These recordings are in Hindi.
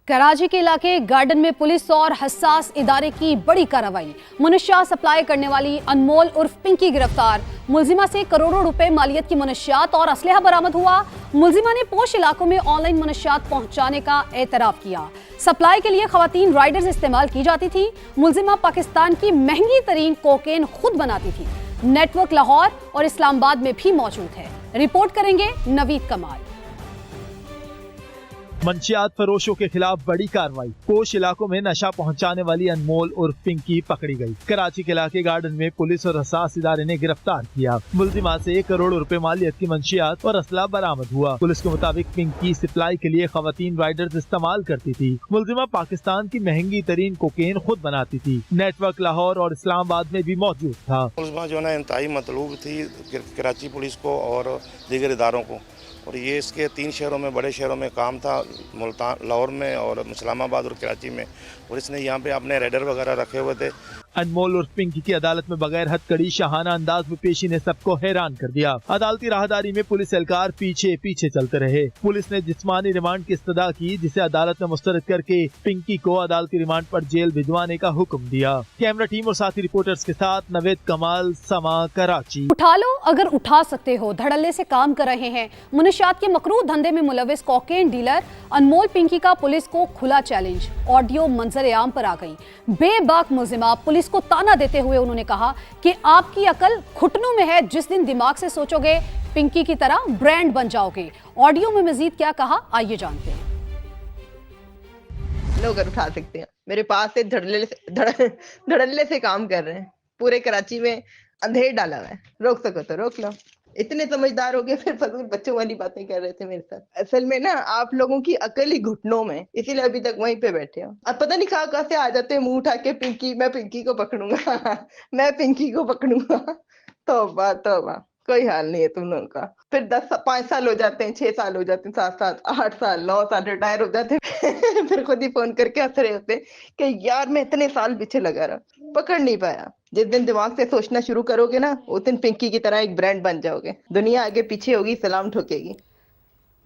कराची के इलाके गार्डन में पुलिस और हसास इदारे की बड़ी कार्रवाई। मनशियात सप्लाई करने वाली अनमोल उर्फ पिंकी गिरफ्तार। मुलजिमा से करोड़ों रुपए मालियत की मनशियात और असलहा बरामद हुआ। मुलजिमा ने पोश इलाकों में ऑनलाइन मनशियात पहुंचाने का एतराफ किया। सप्लाई के लिए खवातीन राइडर्स इस्तेमाल की जाती थी। मुलजिमा पाकिस्तान की महंगी तरीन कोकेन खुद बनाती थी। नेटवर्क लाहौर और इस्लामाबाद में भी मौजूद है। रिपोर्ट करेंगे नवीद कमाल। मंशियात फरोशों के खिलाफ बड़ी कार्रवाई। पोश इलाकों में नशा पहुंचाने वाली अनमोल उर्फ पिंकी पकड़ी गई। कराची के इलाके गार्डन में पुलिस और हसास इदारे ने गिरफ्तार किया। मुलजिमा से 1 करोड़ रुपए मालियत की मंशियात और असला बरामद हुआ। पुलिस के मुताबिक पिंकी सप्लाई के लिए खवातीन राइडर्स इस्तेमाल करती थी। मुलजिमा पाकिस्तान की महंगी तरीन कोकेन खुद बनाती थी। नेटवर्क लाहौर और इस्लामाबाद में भी मौजूद था। मुलजिमा जो है इंतहाई मतलूब थी कराची पुलिस को और दीगर इदारों को, और ये इसके 3 शहरों में, बड़े शहरों में काम था, मुल्तान, लाहौर में और इस्लामाबाद और कराची में। पुलिस ने यहाँ पे अपने रेडर वगैरह रखे हुए थे। अनमोल उर्फ पिंकी की अदालत में बगैर हथकड़ी शाहाना अंदाज में पेशी ने सबको हैरान कर दिया। अदालती राहदारी में पुलिस एहलकार पीछे पीछे चलते रहे। पुलिस ने जिस्मानी रिमांड की इस्तदा की, जिसे अदालत ने मुस्तरद करके पिंकी को अदालती रिमांड पर जेल भिजवाने का हुक्म दिया। कैमरा टीम और साथी रिपोर्टर्स के साथ नवीद कमाल, समा, कराची। उठा लो अगर उठा सकते हो धड़ल्ले से काम कर रहे हैं। मनशियात के मकरूह धंधे में मुलविस कोकेन डीलर अनमोल पिंकी का पुलिस को खुला चैलेंज। ऑडियो मंजर आम पर आ गई। बेबाक मुलजिमा पुलिस को ताना देते हुए उन्होंने कहा कि आपकी अकल घुटनों में है। जिस दिन दिमाग से सोचोगे पिंकी की तरह ब्रांड बन जाओगे। ऑडियो में मजीद क्या कहा, आइए जानते हैं। लोग अगर उठा सकते हैं, मेरे पास से धड़ल्ले से काम कर रहे हैं। पूरे कराची में अंधेर डाला हुआ है। रोक सको तो रोक लो। इतने समझदार हो गए, फिर फजूल बच्चों वाली बातें कर रहे थे मेरे साथ। असल में ना आप लोगों की अकल ही घुटनों में, इसीलिए अभी तक वहीं पे बैठे हो। अब पता नहीं कहाँ से आ जाते हैं मुंह उठा के, पिंकी, मैं पिंकी को पकड़ूंगा मैं पिंकी को पकड़ूंगा। तौबा तौबा, कोई हाल नहीं है तुम लोगों का। फिर 5 साल हो जाते हैं, 6 साल हो जाते हैं, 7 साल, 8 साल, 9 साल रिटायर हो जाते हैं फिर खुद ही फोन करके हंस रहे होते कि यार मैं इतने साल पीछे लगा रहा, पकड़ नहीं पाया। जिस दिन दिमाग से सोचना शुरू करोगे ना, उस दिन पिंकी की तरह एक ब्रांड बन जाओगे। दुनिया आगे पीछे होगी, सलाम ठोकेगी।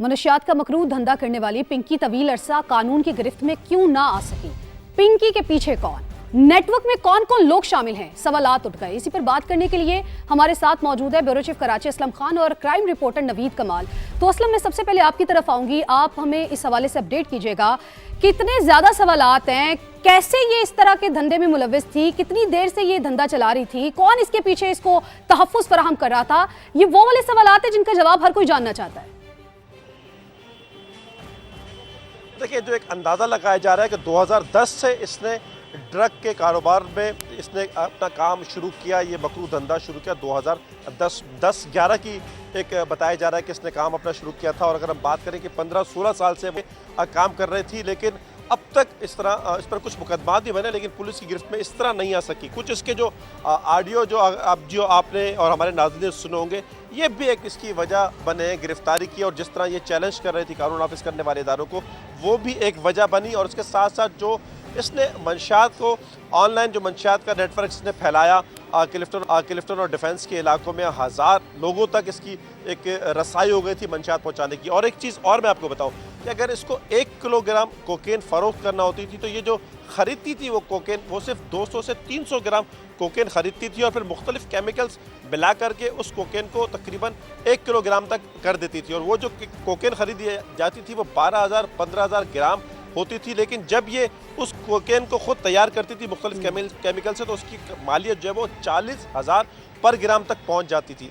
मनशियात का मकरूह धंधा करने वाली पिंकी तवील अरसा कानून की गिरफ्त में क्यों ना आ सकी? पिंकी के पीछे कौन? नेटवर्क में कौन कौन लोग शामिल हैं? सवालात उठ गए। इसी पर बात करने के लिए हमारे साथ मौजूद है ब्यूरो चीफ कराची असलम खान और क्राइम रिपोर्टर नवीद कमाल। तो असलम, मैं सबसे पहले आपकी तरफ आऊंगी, आप हमें इस हवाले से अपडेट कीजिएगा। कितने ज्यादा सवालात हैं, कैसे ये इस तरह के धंधे में मुलविस थी, कितनी देर से ये धंधा चला रही थी, कौन इसके पीछे इसको तहफ्फुज फराहम कर रहा था? ये वो वाले सवालात हैं जिनका जवाब हर कोई जानना चाहता है। देखिए, जो एक अंदाज़ा लगाया जा रहा है कि 2010 से इसने ड्रग के कारोबार में इसने अपना काम शुरू किया, ये मकरूह धंधा शुरू किया 2010-11 की एक बताया जा रहा है कि इसने काम अपना शुरू किया था। और अगर हम बात करें कि 15-16 साल से वो काम कर रही थी, लेकिन अब तक इस पर कुछ मुकदमा भी बने, लेकिन पुलिस की गिरफ्त में इस तरह नहीं आ सकी। कुछ इसके जो ऑडियो जो आपने और हमारे नाज़रीन सुने होंगे, ये भी एक इसकी वजह बने गिरफ्तारी की। और जिस तरह ये चैलेंज कर रही थी कानून नाफिज करने वाले इदारों को, वो भी एक वजह बनी। और उसके साथ साथ जो इसने मंशियात को, ऑनलाइन जो मंशियात का नेटवर्क इसने फैलाया, क्लिफ्टन और डिफेंस के इलाकों में 1000 लोगों तक इसकी एक रसाई हो गई थी मंशियात पहुंचाने की। और एक चीज़ और मैं आपको बताऊं कि अगर इसको 1 किलोग्राम कोकेन फ़रोख्त करना होती थी, तो ये जो ख़रीदती थी वो कोकेन, वो सिर्फ 200 से 300 ग्राम कोकेन ख़रीदती थी और फिर मुख्तलिफ केमिकल्स मिला करके उस कोकेन को तकरीबन 1 किलोग्राम तक कर देती थी। और वो जो कोकेन ख़रीदी जाती थी वो 12,000-15,000 ग्राम होती थी। लेकिन जब ये उस कोकेन को खुद तैयार करती थी मुख्तलिफ केमिकल से, तो उसकी मालियत जो है वो 40,000 पर ग्राम तक पहुंच जाती थी।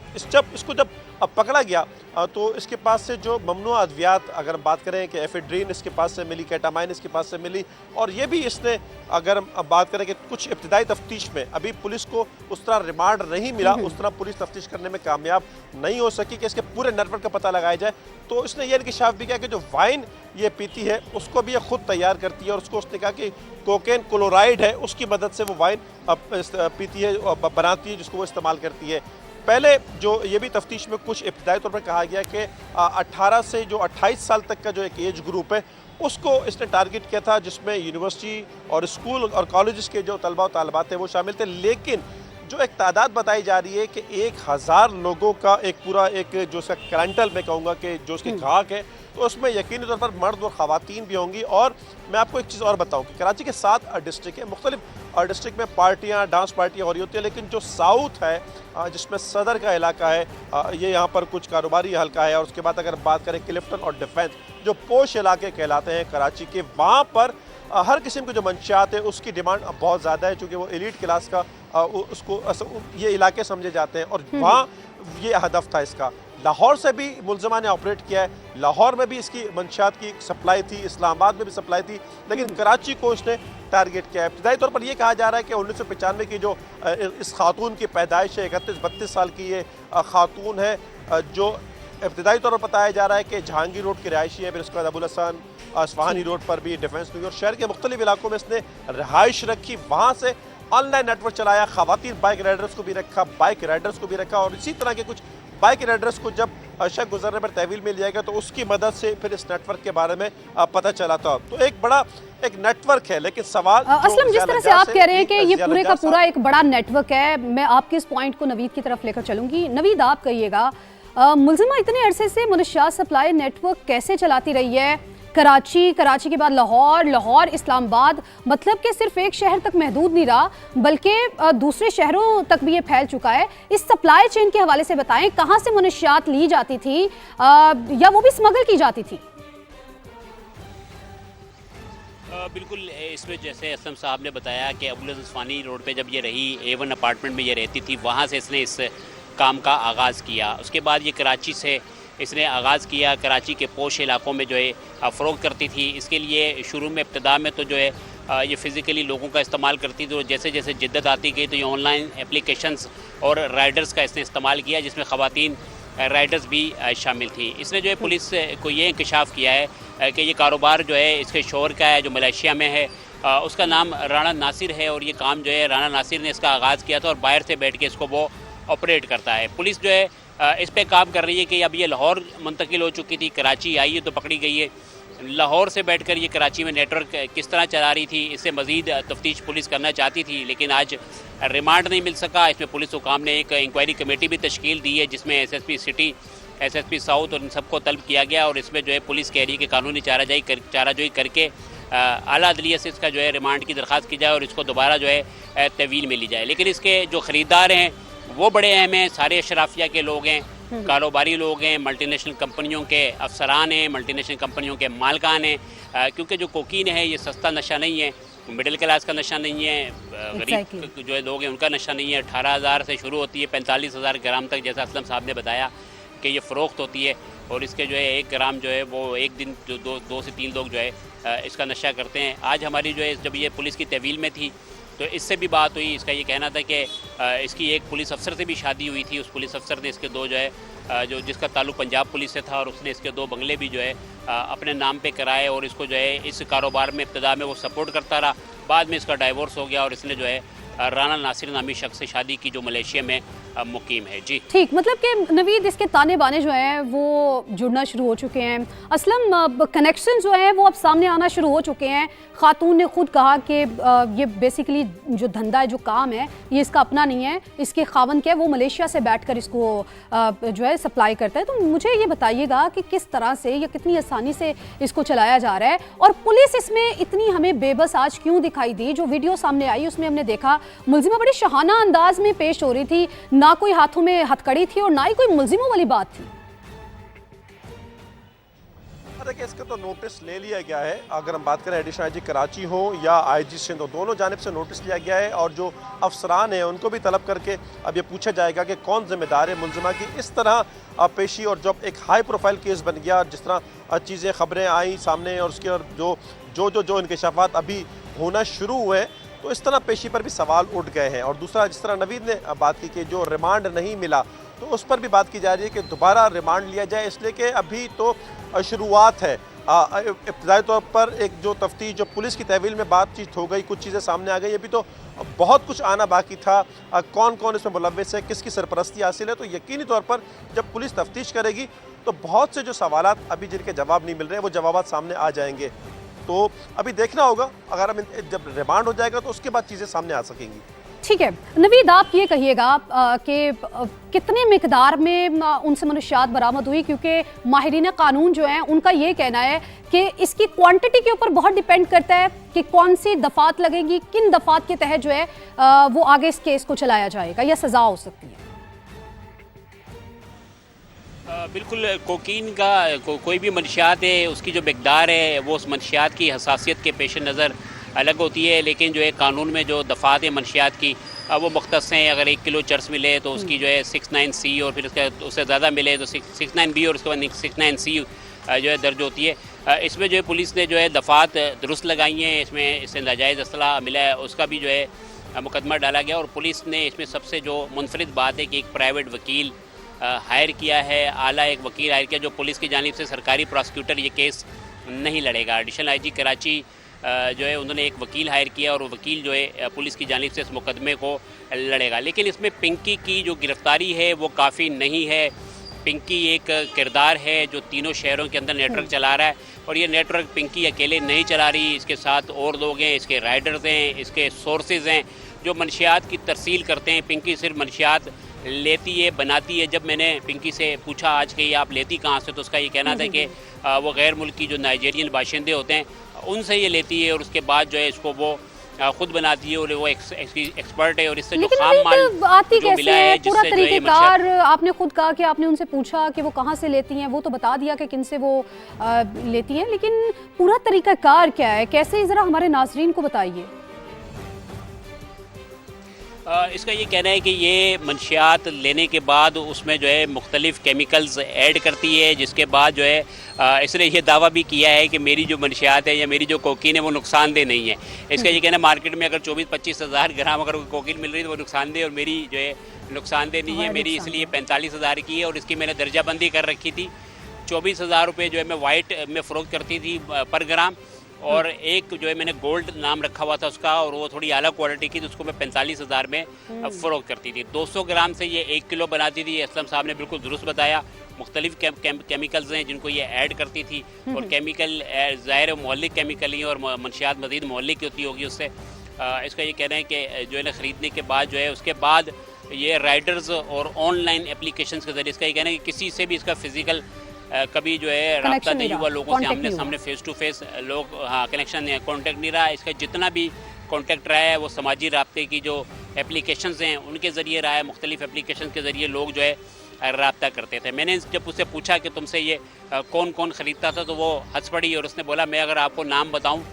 इसको जब पकड़ा गया तो इसके पास से जो ममनुआ अद्वियात, अगर हम बात करें कि एफेड्रीन इसके पास से मिली, केटामाइन इसके पास से मिली, और ये भी इसने, अगर हम बात करें कि कुछ इब्तिदाई तफ्तीश में अभी पुलिस को उस तरह रिमांड नहीं मिला, उस तरह पुलिस तफ्तीश करने में कामयाब नहीं हो सकी कि इसके पूरे नेटवर्क का पता लगाया जाए। तो इसने ये इंकशाफ भी किया कि जो वाइन ये पीती है उसको भी ये खुद तैयार करती है, और उसको उसने कहा कि कोकेन क्लोराइड है, उसकी मदद से वो वाइन पीती है, बनाती है, जिसको वो इस्तेमाल करती है। पहले जो ये भी तफ्तीश में कुछ इब्तिदाई तौर पर कहा गया कि 18 से जो 28 साल तक का जो एक एज ग्रुप है, उसको इसने टारगेट किया था, जिसमें यूनिवर्सिटी और स्कूल और कॉलेजेस के जो तलबा और तालिबात थे वो शामिल थे। लेकिन जो एक तादाद बताई जा रही है कि 1000 लोगों का एक पूरा एक जो उसका क्लाइंटल मैं कहूँगा कि जो उसके ग्राहक है, तो उसमें यकीनी तौर पर मर्द और ख़वातीन भी होंगी। और मैं आपको एक चीज़ और बताऊं कि कराची के 7 डिस्ट्रिक्ट है, मुख्तलिफ डिस्ट्रिक्ट में पार्टियां, डांस पार्टियां हो रही होती है, लेकिन जो साउथ है जिसमें सदर का इलाका है, ये यहाँ पर कुछ कारोबारी हल्का है। और उसके बाद अगर बात करें क्लिफ्टन और डिफेंस जो पोश इलाके कहलाते हैं कराची के, वहाँ पर हर किस्म की जो मंशियात है उसकी डिमांड बहुत ज़्यादा है, चूँकि वो एलीट क्लास का उसको ये इलाके समझे जाते हैं। और वहाँ ये हदफ था इसका। लाहौर से भी मुलज़मा ने ऑपरेट किया है, लाहौर में भी इसकी मंशियात की सप्लाई थी, इस्लामाबाद में भी सप्लाई थी, लेकिन कराची को उसने टारगेट किया है। इब्तदाई तौर पर यह कहा जा रहा है कि 1995 की जो इस खातून की पैदाइश है, 31-32 साल की ये खातून है, जो इब्तदाई तौर पर बताया जा रहा है कि जहांगीर रोड की रिहायशी है, फिर उसके बाद अबुल हसन स्वाहानी रोड पर भी, डिफेंस में भी, और शहर के मुख्तलिफ इलाकों में इसने रहाइश रखी, वहाँ से ऑनलाइन नेटवर्क चलाया, ख़वातीन बाइक राइडर्स को भी रखा, बाइक राइडर्स को भी रखा, और इसी तरह के कुछ बाइक राइडर्स को जब शक गुजरने पर तहवील मिल जाएगा तो उसकी मदद से फिर इस नेटवर्क के बारे में पता चला था। तो एक बड़ा एक नेटवर्क है, लेकिन सवाल असलम जिस तरह से आप कह रहे हैं कि ये पूरे का पूरा एक बड़ा नेटवर्क है, मैं आपके इस पॉइंट को नवीद की तरफ लेकर चलूंगी। नवीद, आप कहिएगा, मुलजिमा इतने अरसे से मनशियात सप्लाई नेटवर्क कैसे चलाती रही है? कराची के बाद लाहौर, इस्लामाबाद, मतलब कि सिर्फ एक शहर तक महदूद नहीं रहा, बल्कि दूसरे शहरों तक भी ये फैल चुका है। इस सप्लाई चेन के हवाले से बताएं, कहाँ से मनशियात ली जाती थी या वो भी स्मगल की जाती थी? बिल्कुल, इसमें जैसे असलम साहब ने बताया कि अबुल हसन स्वानी रोड पे जब ये रही, A1 अपार्टमेंट में ये रहती थी, वहाँ से इसने इस काम का आगाज़ किया। उसके बाद ये कराची से इसने आगाज़ किया, कराची के पोश इलाकों में जो है फ़रोग़ करती थी। इसके लिए शुरू में इब्तदा में तो जो है ये फ़िज़िकली लोगों का इस्तेमाल करती थी, तो जैसे जैसे जिद्दत आती गई तो ये ऑनलाइन एप्लीकेशंस और राइडर्स का इसने इस्तेमाल किया, जिसमें ख़वातीन राइडर्स भी शामिल थी। इसने जो है पुलिस को ये इंकशाफ किया है कि ये कारोबार जो है इसके शोहर का है, जो मलेशिया में है, उसका नाम राना नासिर है, और ये काम जो है राना नासिर ने इसका आगाज़ किया था और बाहर से बैठ के इसको वो ऑपरेट करता है। पुलिस जो है इस पे काम कर रही है कि अब ये लाहौर मुंतकिल हो चुकी थी, कराची आई है तो पकड़ी गई है। लाहौर से बैठकर ये कराची में नेटवर्क किस तरह चला रही थी, इससे मज़ीद तफ्तीश पुलिस करना चाहती थी, लेकिन आज रिमांड नहीं मिल सका। इसमें पुलिस हुकाम ने एक इंक्वायरी कमेटी भी तश्कील दी है, जिसमें SSP सिटी, SSP साउथ और इन सबको तलब किया गया, और इसमें जो है पुलिस कह रही है कि कानूनी चाराजोई करके आला अदलिया से इसका जो है रिमांड की दरख्वास्त की जाए और इसको दोबारा जो है तवील में ली जाए। लेकिन इसके जो ख़रीदार हैं वो बड़े अहम हैं, सारे अशराफिया के लोग हैं, कारोबारी लोग हैं, मल्टीनेशनल कंपनियों के अफसरान हैं, मल्टीनेशनल कंपनियों के मालकान हैं, क्योंकि जो कोकीन है ये सस्ता नशा नहीं है, मिडिल क्लास का नशा नहीं है, गरीब जो है लोग हैं उनका नशा नहीं है। 18,000 से शुरू होती है, 45,000 ग्राम तक, जैसा असलम साहब ने बताया कि ये फ़रोख्त होती है, और इसके जो है 1 ग्राम जो है वो एक दिन जो 2 से 3 लोग जो है इसका नशा करते हैं। आज हमारी जो है जब ये पुलिस की तहवील में थी तो इससे भी बात हुई, इसका ये कहना था कि इसकी एक पुलिस अफसर से भी शादी हुई थी, उस पुलिस अफसर ने इसके 2 जो है जो जिसका ताल्लुक पंजाब पुलिस से था, और उसने इसके 2 बंगले भी जो है अपने नाम पे कराए, और इसको जो है इस कारोबार में इब्तदा में वो सपोर्ट करता रहा। बाद में इसका डाइवोर्स हो गया और इसने जो है राना नासिर नामी शख्स से शादी की, जो मलेशिया में मुकीम है। जी ठीक, मतलब कि नवीद इसके ताने बाने जो हैं वो जुड़ना शुरू हो चुके हैं। असलम कनेक्शन जो हैं वो अब सामने आना शुरू हो चुके हैं। खातून ने खुद कहा कि ये बेसिकली जो धंधा है, जो काम है, ये इसका अपना नहीं है, इसके खावन के वो मलेशिया से बैठकर इसको जो है सप्लाई करता है। तो मुझे ये बताइएगा कि किस तरह से या कितनी आसानी से इसको चलाया जा रहा है, और पुलिस इसमें इतनी हमें बेबस आज क्यों दिखाई दी? जो वीडियो सामने आई उसमें हमने देखा मुलजिमा बड़े शहाना अंदाज में पेश हो रही थी, ना कोई हाथों में हथकड़ी थी और ना ही कोई मुलजिमों वाली बात थी। देखिए, इसका तो नोटिस ले लिया गया है। अगर हम बात करें एडिशनल IG कराची हो या IG सिंध हो, दोनों जानिब से नोटिस लिया गया है, और जो अफसरान हैं उनको भी तलब करके अब ये पूछा जाएगा कि कौन जिम्मेदार है मुलजिमा की इस तरह पेशी। और जब एक हाई प्रोफाइल केस बन गया, जिस तरह चीज़ें खबरें आई सामने, और उसके जो इंकशाफात अभी होना शुरू हुए, तो इस तरह पेशी पर भी सवाल उठ गए हैं। और दूसरा, जिस तरह नवीद ने बात की कि जो रिमांड नहीं मिला, तो उस पर भी बात की जा रही है कि दोबारा रिमांड लिया जाए, इसलिए कि अभी तो शुरुआत है। इब्तदाई तौर पर एक जो तफ्तीश, जो पुलिस की तहवील में बातचीत हो गई, कुछ चीज़ें सामने आ गई, अभी तो बहुत कुछ आना बाकी था। कौन कौन इसमें मुलव्विस है, किसकी सरपरस्ती हासिल है, तो यकीनी तौर पर जब पुलिस तफ्तीश करेगी तो बहुत से जो सवालात अभी जिनके जवाब नहीं मिल रहे हैं, वो जवाब सामने आ जाएंगे। तो अभी देखना होगा, अगर हम जब रिमांड हो जाएगा तो उसके बाद चीज़ें सामने आ सकेंगी। ठीक है नवीद, आप ये कहिएगा कि कितने मिकदार में उनसे मनशियात बरामद हुई, क्योंकि माहिरीन कानून जो हैं उनका ये कहना है कि इसकी क्वांटिटी के ऊपर बहुत डिपेंड करता है कि कौन सी दफात लगेगी, किन दफात के तहत जो है वो आगे इस केस को चलाया जाएगा या सजा हो सकती है। बिल्कुल, कोकीन का कोई भी मंशियात है उसकी जो मकदार है वो उस मंशियात की हसासियत के पेश नज़र अलग होती है, लेकिन जो है कानून में जो दफ़ात है मंशियात की वो मुख्तस हैं। अगर 1 किलो चर्स मिले तो उसकी जो है 69C और फिर उससे ज़्यादा मिले तो 69B और उसके बाद 69C जो है दर्ज होती है। इसमें जो है पुलिस ने जो है दफ़ात दुरुस्त लगाई हैं, इसमें इससे नाजायज़ असला मिला है उसका भी जो है मुकदमा डाला गया। और पुलिस ने इसमें सबसे जो मुनफरिद बात है कि एक प्राइवेट वकील हायर किया है, आला एक वकील हायर किया जो पुलिस की जानिब से सरकारी प्रोसिक्यूटर ये केस नहीं लड़ेगा। एडिशनल IG कराची जो है उन्होंने एक वकील हायर किया और वो वकील जो है पुलिस की जानिब से इस मुकदमे को लड़ेगा। लेकिन इसमें पिंकी की जो गिरफ्तारी है वो काफ़ी नहीं है। पिंकी एक किरदार है जो तीनों शहरों के अंदर नेटवर्क चला रहा है और ये नेटवर्क पिंकी अकेले नहीं चला रही, इसके साथ और लोग हैं, इसके राइडर्स हैं, इसके सोर्सेज हैं जो मंशियात की तरसील करते हैं। पिंकी सिर्फ मंशियात लेती है, बनाती है। जब मैंने पिंकी से पूछा आज कि आप लेती कहाँ से, तो उसका ये कहना था कि वो गैर मुल्की जो नाइजीरियन बाशिंदे होते हैं उनसे ये लेती है और उसके बाद जो है इसको वो खुद बनाती है और वो एक्सपर्ट है और इससे जो खाम माल आती जो कैसे मिला है है पूरा जिससे जो है ये तरीकेकार आपने खुद कहा कि आपने उनसे पूछा कि वो कहाँ से लेती हैं, वो तो बता दिया कि किन से वो लेती हैं, लेकिन पूरा तरीकाकार क्या है, कैसे ज़रा हमारे नाज़रीन को बताइए। इसका ये कहना है कि ये मंशियात लेने के बाद उसमें जो है मुख्तलिफ़ केमिकल्स ऐड करती है, जिसके बाद जो है इसने ये दावा भी किया है कि मेरी जो मंशियात है या मेरी जो कोकीन है वो नुकसानदेह नहीं है। इसका ये कहना है मार्केट में अगर 24-25 हज़ार ग्राम अगर कोकीन मिल रही है तो वो नुकसानदेह और मेरी जो है नुकसानदेह नहीं है। मेरी इसलिए 45,000 की है और इसकी मैंने दर्जाबंदी कर रखी थी। 24,000 रुपये जो है मैं वाइट में फ़रोख्त करती थी पर ग्राम और एक जो है मैंने गोल्ड नाम रखा हुआ था उसका और वो थोड़ी आला क्वालिटी की, तो उसको मैं 45,000 में फ़रोख्त करती थी। 200 ग्राम से ये 1 किलो बनाती थी। असलम साहब ने बिल्कुल दुरुस्त बताया, मुख्तलिफ केमिकल्स हैं जिनको ये ऐड करती थी और केमिकल ज़ाहिर मोहल्लिक केमिकल ही और मंशियात मज़ीद मोहल्लिक होती होगी उससे। इसका ये कहना है कि जो है ना ख़रीदने के बाद जो है उसके बाद ये राइडर्स और ऑनलाइन एप्लीकेशन के ज़रिए, इसका ये कहना है कि किसी से भी इसका फ़िज़िकल कभी जो है राब्ता नहीं हुआ लोगों से, आमने सामने फेस टू फेस लोग कनेक्शन कॉन्टेक्ट नहीं रहा। इसका जितना भी कॉन्टेक्ट रहा है वो समाजी राब्ते की जो एप्लीकेशंस हैं उनके ज़रिए रहा है। मुख्तलिफ एप्लीकेशन के ज़रिए लोग जो है राब्ता करते थे। मैंने जब उससे पूछा कि तुमसे ये कौन कौन ख़रीदता था तो वो हंस पड़ी और उसने बोला मैं अगर आपको नाम बताऊँ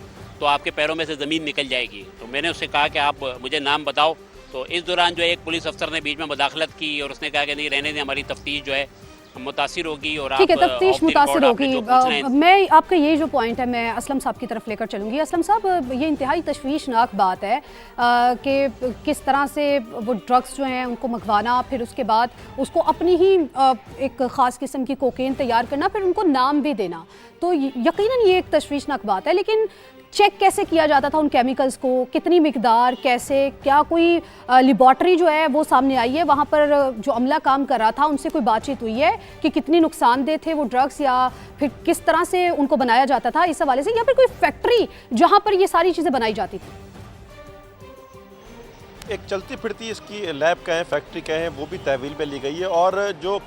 तो आपके पैरों में से ज़मीन निकल जाएगी। तो मैंने उससे कहा कि आप मुझे नाम बताओ। तो इस दौरान जो है एक पुलिस अफसर ने बीच में मुदाखलत की और उसने कहा कि नहीं रहने दें, हमारी तफ्तीश जो है मुतासिर होगी और ठीक है, तफ्तीश मुतासिर होगी। मैं आपका ये जो पॉइंट है मैं असलम साहब की तरफ लेकर चलूँगी। असलम साहब, ये इंतहाई तशवीशनाक बात है कि किस तरह से वो ड्रग्स जो हैं उनको मंगवाना, फिर उसके बाद उसको अपनी ही एक ख़ास किस्म की कोकेन तैयार करना, फिर उनको नाम भी देना, तो यकीनन ये एक तशवीशनाक बात है। लेकिन चेक कैसे किया जाता था उन केमिकल्स को, कितनी मिकदार, कैसे, क्या कोई लेबॉर्ट्री जो है वो सामने आई है, वहाँ पर जो अमला काम कर रहा था उनसे कोई बातचीत हुई है कि कितनी नुकसानदेह थे वो ड्रग्स या फिर किस तरह से उनको बनाया जाता था इस हवाले से, या फिर कोई फैक्ट्री जहाँ पर ये सारी चीज़ें बनाई जाती थी? एक चलती फिरती इसकी लैब कहें, फैक्ट्री कहें, वो भी तहवील में ली गई है। और जो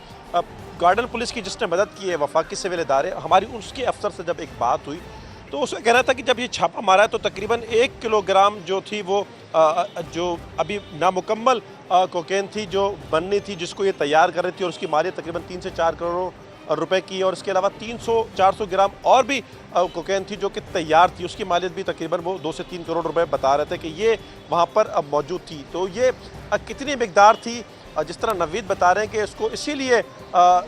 गार्डन पुलिस की जिसने मदद की है वफाकी सिविल इदारे, हमारी उसके अफसर से जब एक बात हुई तो उसका कहना था कि जब ये छापा मारा है तो तकरीबन 1 किलोग्राम जो थी वो जो अभी नामुकम्मल कोकेन थी जो बननी थी, जिसको ये तैयार कर रही थी और उसकी मालियत तकरीबन 3 से 4 करोड़ रुपए की, और इसके अलावा 300-400 ग्राम और भी कोकेन थी जो कि तैयार थी, उसकी मालियत भी तकरीबन वो 2 से 3 करोड़ रुपए बता रहे थे कि ये वहाँ पर मौजूद थी। तो ये कितनी मिकदार थी, जिस तरह नवीद बता रहे हैं कि इसको इसीलिए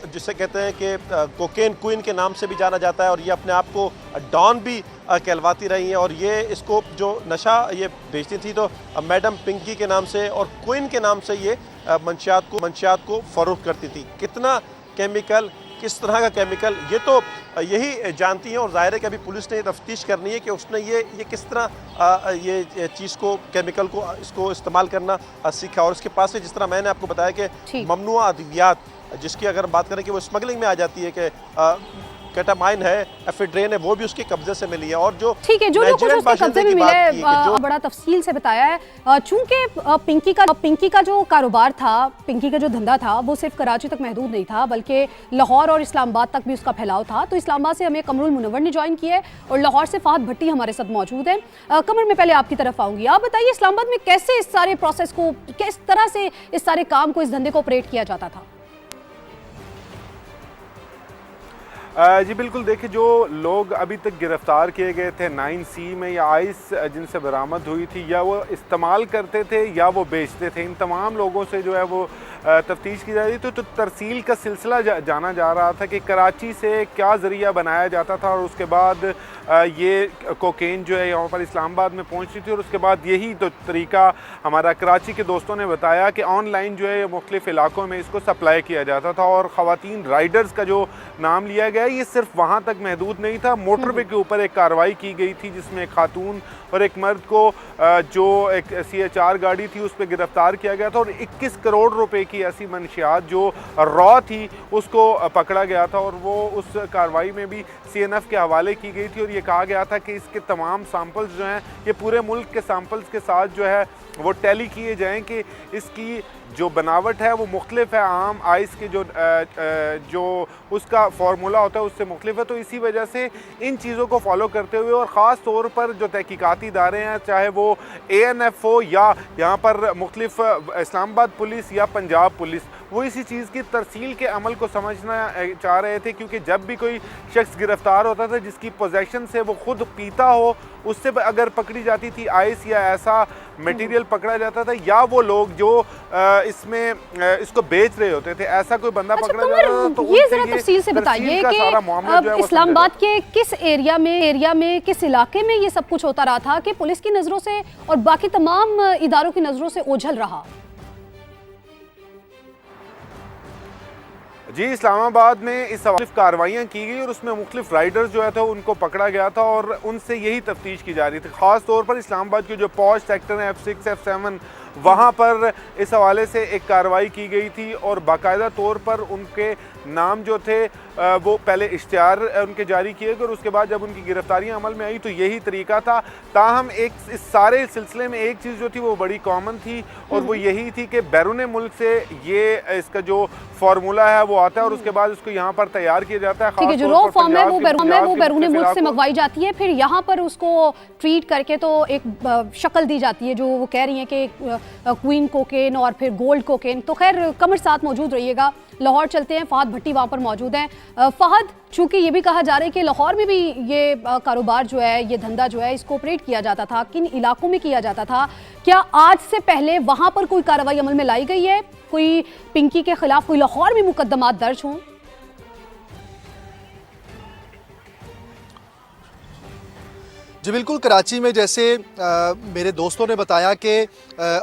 जिसे कहते हैं कि कोकेन क्वीन के नाम से भी जाना जाता है और ये अपने आप को डॉन भी कहलवाती रही हैं, और ये इसको जो नशा ये बेचती थी तो मैडम पिंकी के नाम से और क्वीन के नाम से ये मंशियात को फ़रोख्त करती थी। कितना केमिकल, किस तरह का केमिकल, ये तो यही जानती हैं। और ज़ाहिर है कि अभी पुलिस ने तफ्तीश करनी है कि उसने ये किस तरह ये चीज़ को, केमिकल को, इसको इस्तेमाल करना सीखा। और इसके पास से जिस तरह मैंने आपको बताया कि ममनुआ अद्वियात, जिसकी अगर बात करें कि वो स्मगलिंग में आ जाती है, कि केटामाइन है, एफेड्रेन है, वो भी उसके कब्जे से मिली है। और जो ठीक है, जो कुछ नाइजीरियन उसके कब्जे बाशिंदे में की मिला बात है की कि जो बड़ा तफसील से बताया है। चूंकि पिंकी का जो कारोबार था, पिंकी का जो धंधा था, वो सिर्फ कराची तक महदूद नहीं था बल्कि लाहौर और इस्लामाबाद तक भी उसका फैलाव था। तो इस्लामाबाद से हमें कमरुल मुनव्वर ने ज्वाइन किया है और लाहौर से फहद भट्टी हमारे साथ मौजूद है। कमर, में पहले आपकी तरफ आऊंगी, आप बताइए इस्लामाबाद में कैसे इस सारे प्रोसेस को, किस तरह से इस सारे काम को, इस धंधे को ऑपरेट किया जाता था? जी बिल्कुल, देखिए जो लोग अभी तक गिरफ्तार किए गए थे 9C में या आइस जिनसे बरामद हुई थी, या वो इस्तेमाल करते थे या वो बेचते थे, इन तमाम लोगों से जो है वो तफ्तीश की जा रही थी। तो तरसील का सिलसिला जाना जा रहा था कि कराची से क्या ज़रिया बनाया जाता था और उसके बाद ये कोकेन जो है यहाँ पर इस्लामाबाद में पहुँचती थी और उसके बाद यही तो तरीका हमारा कराची के दोस्तों ने बताया कि ऑनलाइन जो है मुख्तलिफ इलाकों में इसको सप्लाई किया जाता था। और ख़वातीन राइडर्स का जो नाम लिया गया, ये सिर्फ वहाँ तक महदूद नहीं था। मोटरवे के ऊपर एक कार्रवाई की गई थी जिसमें एक खातून और एक मर्द को जो एक CH4 गाड़ी थी उस पर गिरफ्तार किया गया था और 21 करोड़ रुपए की ऐसी मंशियात जो रॉ थी उसको पकड़ा गया था। और वो उस कार्रवाई में भी CNF के हवाले की गई थी और ये कहा गया था कि इसके तमाम सैंपल्स जो हैं ये पूरे मुल्क के सैंपल्स के साथ जो है वो टैली किए जाएं कि इसकी जो बनावट है वो मुख्तलिफ है आम आइस के जो उसका फार्मूला होता है उससे मुख्तलिफ है। तो इसी वजह से इन चीज़ों को फॉलो करते हुए और ख़ास तौर पर जो तहकीकाती इदारे हैं, चाहे वो ANF हो या यहाँ पर मुख्तलिफ इस्लामाबाद पुलिस या पंजाब पुलिस, वो इसी चीज़ की तरसील के अमल को समझना चाह रहे थे। क्योंकि जब भी कोई शख्स गिरफ़्तार होता था जिसकी पोजेशन से वो खुद पीता हो, उससे अगर पकड़ी जाती थी आइस या ऐसा मटेरियल पकड़ा जाता था, या वो लोग जो इसमें इसको बेच रहे होते थे, ऐसा कोई बंदा पकड़ा जाता था। तो ये जरा तफसील से बताइए कि इस्लामाबाद के किस एरिया में किस इलाके में ये सब कुछ होता रहा था कि पुलिस की नज़रों से और बाकी तमाम इदारों की नज़रों से ओझल रहा? जी, इस्लामाबाद में इस मुख्तलिफ कार्रवाइयाँ की गई और उसमें मुख्तलिफ राइडर्स जो है था उनको पकड़ा गया था और उनसे यही तफ्तीश की जा रही थी। ख़ास तौर पर इस्लामाबाद के जो पॉश सेक्टर हैं F6 F7, वहाँ पर इस हवाले से एक कार्रवाई की गई थी और बाकायदा तौर पर उनके नाम जो थे वो पहले इश्तिहार उनके जारी किए गए और उसके बाद जब उनकी गिरफ्तारियां अमल में आई तो यही तरीका था। ताहम एक इस सारे सिलसिले में एक चीज़ जो थी वो बड़ी कॉमन थी और वो यही थी कि बैरून मुल्क से ये इसका जो फार्मूला है वो आता है और उसके बाद उसको यहाँ पर तैयार किया जाता है। ठीक है, जो रॉ फॉर्म है वो बैरून मुल्क से मंगवाई जाती है, फिर यहाँ पर उसको ट्रीट करके तो एक शक्ल दी जाती है जो वो कह रही हैं कि क्वीन कोकेन और फिर गोल्ड कोकेन। तो खैर कमर साथ मौजूद रहिएगा, लाहौर चलते हैं, फहद भट्टी वहाँ पर मौजूद हैं। फहद, चूंकि ये भी कहा जा रहा है कि लाहौर में भी ये कारोबार जो है, ये धंधा जो है, इसको ऑपरेट किया जाता था, किन इलाकों में किया जाता था, क्या आज से पहले वहाँ पर कोई कार्रवाई अमल में लाई गई है? कोई पिंकी के खिलाफ कोई लाहौर में मुकदमात दर्ज हों? जी बिल्कुल, कराची में जैसे मेरे दोस्तों ने बताया कि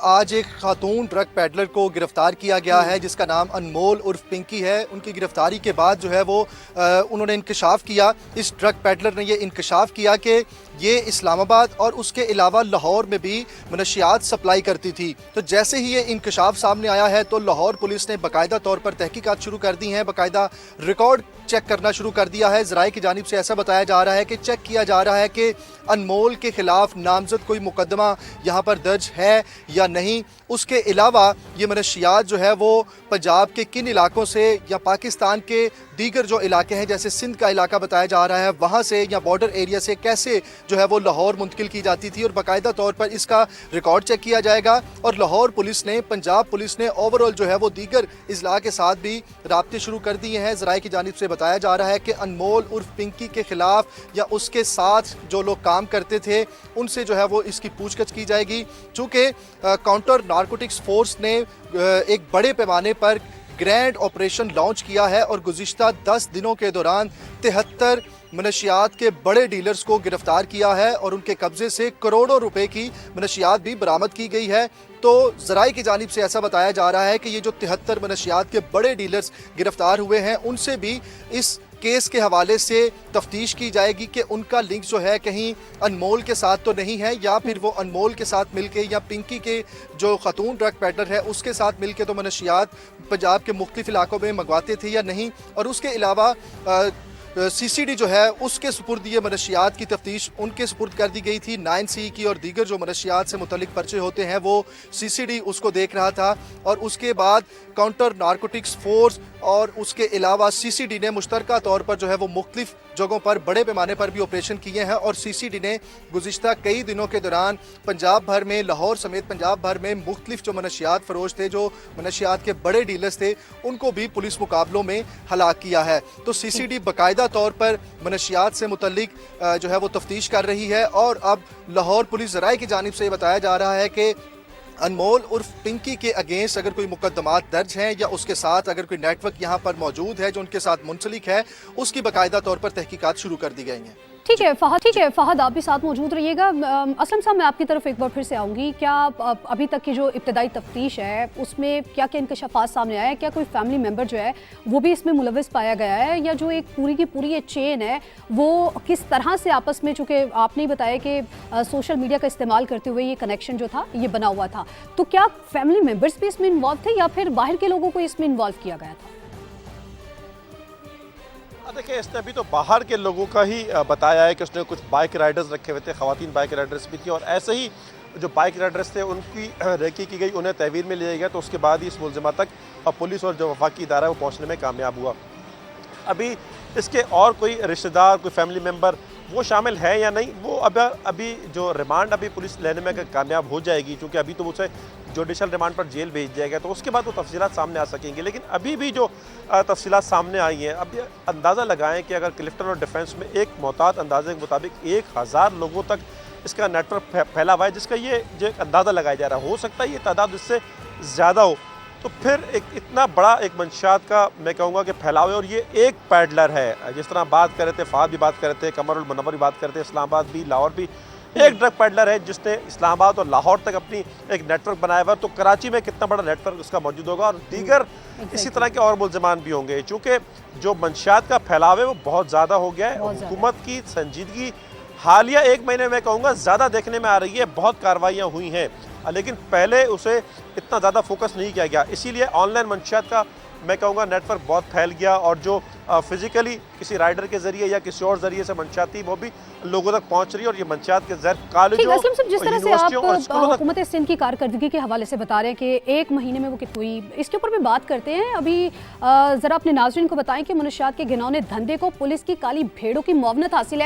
आज एक खातून ड्रग पैडलर को गिरफ़्तार किया गया है जिसका नाम अनमोल उर्फ पिंकी है। उनकी गिरफ़्तारी के बाद जो है वो उन्होंने इंकशाफ किया, इस ड्रग पैडलर ने ये इंकशाफ किया कि ये इस्लामाबाद और उसके अलावा लाहौर में भी मनशियात सप्लाई करती थी। तो जैसे ही ये इंकशाफ सामने आया है तो लाहौर पुलिस ने बाकायदा तौर पर तहकीकात शुरू कर दी हैं, बाकायदा रिकॉर्ड चेक करना शुरू कर दिया है। ज़राए की जानिब से ऐसा बताया जा रहा है कि चेक किया जा रहा है कि अनमोल के खिलाफ नामजद कोई मुकदमा यहाँ पर दर्ज है या नहीं। उसके अलावा ये मनशियात जो है वो पंजाब के किन इलाकों से या पाकिस्तान के दीगर जो इलाके हैं जैसे सिंध का इलाका बताया जा रहा है वहाँ से या बॉर्डर एरिया से कैसे जो है वो लाहौर मुंतकिल की जाती थी और बाकायदा तौर पर इसका रिकॉर्ड चेक किया जाएगा। और लाहौर पुलिस ने, पंजाब पुलिस ने ओवरऑल जो है वो दीगर अजला के साथ भी राब्ते शुरू कर दिए हैं। ज़राए की जानिब से बताया जा रहा है कि अनमोल उर्फ पिंकी के खिलाफ या उसके साथ जो लोग काम करते थे उनसे जो है वो इसकी पूछताछ की जाएगी। चूँकि काउंटर नारकोटिक्स फोर्स ने एक बड़े पैमाने पर ग्रैंड ऑपरेशन लॉन्च किया है और गुज़िश्ता 10 दिनों के दौरान 73 मनशियात के बड़े डीलर्स को गिरफ्तार किया है और उनके कब्जे से करोड़ों रुपए की मनशियात भी बरामद की गई है। तो ज़राए की जानिब से ऐसा बताया जा रहा है कि ये जो 73 मनशियात के बड़े डीलर्स गिरफ्तार हुए हैं उनसे भी इस केस के हवाले से तफ्तीश की जाएगी कि उनका लिंक जो है कहीं अनमोल के साथ तो नहीं है या फिर वो अनमोल के साथ मिलके या पिंकी के जो खातून ड्रग पैडलर है उसके साथ मिलके तो मनशियात पंजाब के मुख्तलिफ इलाकों में मंगवाते थे या नहीं। और उसके अलावा CCD जो है उसके सुपुर्द ये मनशियात की तफ्तीश उनके सुपुर्द कर दी गई थी। 9C की और दीगर जो मनशियात से मुतल्लिक पर्चे होते हैं वो CCD उसको देख रहा था और उसके बाद काउंटर नारकोटिक्स फोर्स और उसके अलावा CCD ने मुश्तरका तौर पर जो है वो मुख्तलिफ जगहों पर बड़े पैमाने पर भी ऑपरेशन किए हैं और CCD ने गुज़िश्ता कई दिनों के दौरान पंजाब भर में, लाहौर समेत पंजाब भर में मुख्तलिफ जो मनशियात फरोश थे, जो मनशियात के बड़े डीलर्स थे, उनको भी पुलिस मुकाबलों में हलाक किया है। तो CCD बाकायदा तौर पर मनशियात से मुतल्लिक जो है वो तफ्तीश कर रही है और अब लाहौर पुलिस ज़राए की जानिब से बताया जा रहा है कि अनमोल उर्फ पिंकी के अगेंस्ट अगर कोई मुकदमात दर्ज हैं या उसके साथ अगर कोई नेटवर्क यहाँ पर मौजूद है जो उनके साथ मुंसलिक है, उसकी बाकायदा तौर पर तहकीकात शुरू कर दी गई हैं। ठीक है फहद, आप भी साथ मौजूद रहिएगा। असलम साहब, मैं आपकी तरफ एक बार फिर से आऊँगी। क्या अभी तक की जो इब्तदाई तफ्तीश है उसमें क्या क्या इंकशाफात सामने आया है? क्या कोई फैमिली मेम्बर जो है वो भी इसमें मुलविस पाया गया है, या जो एक पूरी की पूरी ये चेन है वो किस तरह से आपस में, चूँकि आपने ही बताया कि सोशल मीडिया का इस्तेमाल करते हुए ये कनेक्शन जो था ये बना हुआ था, तो क्या फैमिली मेम्बर्स भी इसमें इन्वॉल्व थे या फिर बाहर के लोगों को इसमें इन्वॉल्व किया गया था? देखिए, इसने अभी तो बाहर के लोगों का ही बताया है कि उसने कुछ बाइक राइडर्स रखे हुए थे, ख़वातीन बाइक राइडर्स भी थी, और ऐसे ही जो बाइक राइडर्स थे उनकी रेकी की गई, उन्हें तहवील में लिया गया। तो उसके बाद ही इस मुलजिमा तक पुलिस और जो वफाकी इदारा है वो पहुँचने में कामयाब हुआ। अभी इसके और कोई रिश्तेदार, कोई फैमिली मेम्बर वो शामिल है या नहीं, वो अभी जो रिमांड अभी पुलिस लेने में अगर कामयाब हो जाएगी, क्योंकि अभी तो उसे जुडिशल रिमांड पर जेल भेज दिया गया, तो उसके बाद वो तफसीलात सामने आ सकेंगी। लेकिन अभी भी जो तफसीलात सामने आई हैं, अब ये अंदाज़ा लगाएं कि अगर क्लिफ्टन और डिफेंस में एक मोहतात अंदाजे के मुताबिक 1000 लोगों तक इसका नेटवर्क फैला हुआ है, जिसका ये जो अंदाज़ा लगाया जा रहा है, हो सकता है ये तादाद इससे ज़्यादा हो। तो फिर एक इतना बड़ा एक मंशात का मैं कहूँगा कि फैलाव है, और ये एक पैडलर है। जिस तरह बात कर रहे थे, फ़ाद भी बात कर रहे थे, कमरुल मुनव्वर भी बात करते थे, इस्लामाबाद भी, लाहौर भी, एक ड्रग पैडलर है जिसने इस्लामाबाद और लाहौर तक अपनी एक नेटवर्क बनाया हुआ। तो कराची में कितना बड़ा नेटवर्क उसका मौजूद होगा, और दीगर इसी तरह के और मुल्ज़िमान भी होंगे। चूँकि जो मंशात का फैलाव है वो बहुत ज़्यादा हो गया है। हुकूमत की संजीदगी हालिया 1 महीने में कहूँगा ज़्यादा देखने में आ रही है। बहुत कार्रवाइयाँ हुई हैं, लेकिन पहले उसे इतना ज़्यादा फोकस नहीं किया गया, इसीलिए ऑनलाइन मंशियात का मैं कहूँगा नेटवर्क बहुत फैल गया, और जो फिज़िकली किसी राइडर के ज़रिए या किसी और ज़रिए से मंशियात थी वो भी लोगों तक पहुँच रही है। और ये मंशियात के ज़र कॉलेजों, जिस तरह से आप हुकूमत सिंध की कारकर्दगी के हवाले से बता रहे हैं कि 1 महीने में वो कितनी हुई, इसके ऊपर भी बात करते हैं। अभी ज़रा अपने नाज़रीन को बताएं कि मनशियात के घिनौने धंधे को पुलिस की काली भेड़ों की मुआवनत हासिल है।